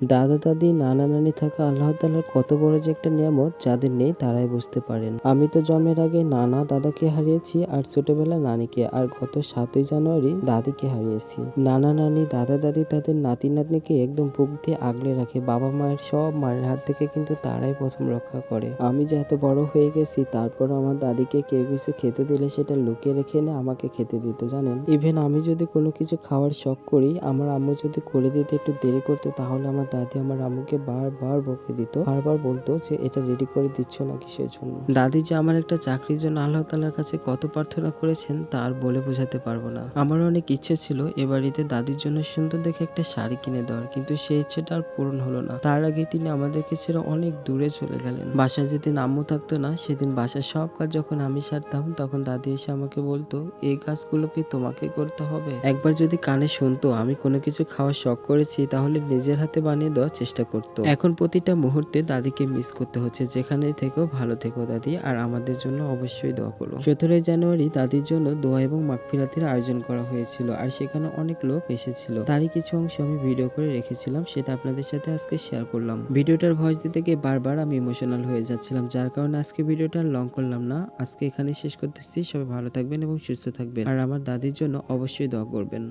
দাদা দাদি নানা নানি থাকা আল্লাহ তাআলার কত বড় যে একটা নিয়ামত, যাদের নেই তারাই বুঝতে পারেন। আমি তো জন্মের আগে নানা দাদাকে হারিয়েছি আর ছোটবেলা নানিকে, আর গত ৭ই জানুয়ারি দাদিকে হারিয়েছি। নানা নানি দাদা দাদি তাদের নাতি নাতনিকে একদম বুক দিয়ে আগলে রাখে। বাবা মায়ের সব মায়ের হাত থেকে কিন্তু তারাই প্রথম রক্ষা করে। আমি যে এত বড় হয়ে গেছি তারপর আমার দাদিকে কেউ কিছু খেতে দিলে সেটা লুকিয়ে রেখে এনে আমাকে খেতে দিত, জানেন। ইভেন আমি যদি কোনো কিছু খাওয়ার শখ করি, আমার আম্মু যদি করে দিতে একটু দেরি করতো, তাহলে আমার দাদি আমার আম্মুকে বারবার বকে দিত, বারবার বলতো যে এটা রেডি করে দিচ্ছ না কিসের জন্য। দাদি যে আমার একটা চাকরির জন্য আল্লাহ তাআলার কাছে কত প্রার্থনা করেছেন তা আর বলে বোঝাতে পারবো না। আমার অনেক ইচ্ছে ছিল এবার ঈদে দাদির জন্য সুন্দর দেখে একটা শাড়ি কিনে দেওয়ার, কিন্তু সেই ইচ্ছেটা আর পূরণ হলো না। তার আগে তিনি আমাদেরকে ছেড়ে অনেক দূরে চলে গেলেন। বাসায় যেদিন আম্মু থাকতো না, সেদিন বাসার সব কাজ যখন আমি সারতাম, তখন দাদি এসে আমাকে বলতো, এই কাজগুলো কি তোমাকে করতে হবে? একবার যদি কানে শুনতো আমি কোনো কিছু খাওয়ার শখ করেছি, তাহলে নিজের হাতে বানিয়ে দেওয়ার চেষ্টা করতো। এখন প্রতিটা মুহূর্তে দাদিকে মিস করতে হচ্ছে। যেখানেই থেকো ভালো থেকো দাদি, আর আমাদের জন্য অবশ্যই দোয়া করো। ১৭ই জানুয়ারি দাদির জন্য দোয়া এবং মাগফিরাতের আয়োজন করা হয়েছিল, আর সেখানে অনেক লোক এসেছিল। তারই কিছু অংশ আমি ভিডিও করে রেখেছিলাম, সেটা আপনাদের সাথে আজকে শেয়ার করলাম। ভিডিওটার ভয়েস দিতে গিয়ে বারবার আমি ইমোশনাল হয়ে যাচ্ছিলাম, যার কারণে আজকে ভিডিওটা লং করলাম না। আজকে এখানে শেষ করতেছি। সবাই ভালো থাকবেন এবং সুস্থ থাকবেন, আর আমার দাদির জন্য অবশ্যই দোয়া করবেন।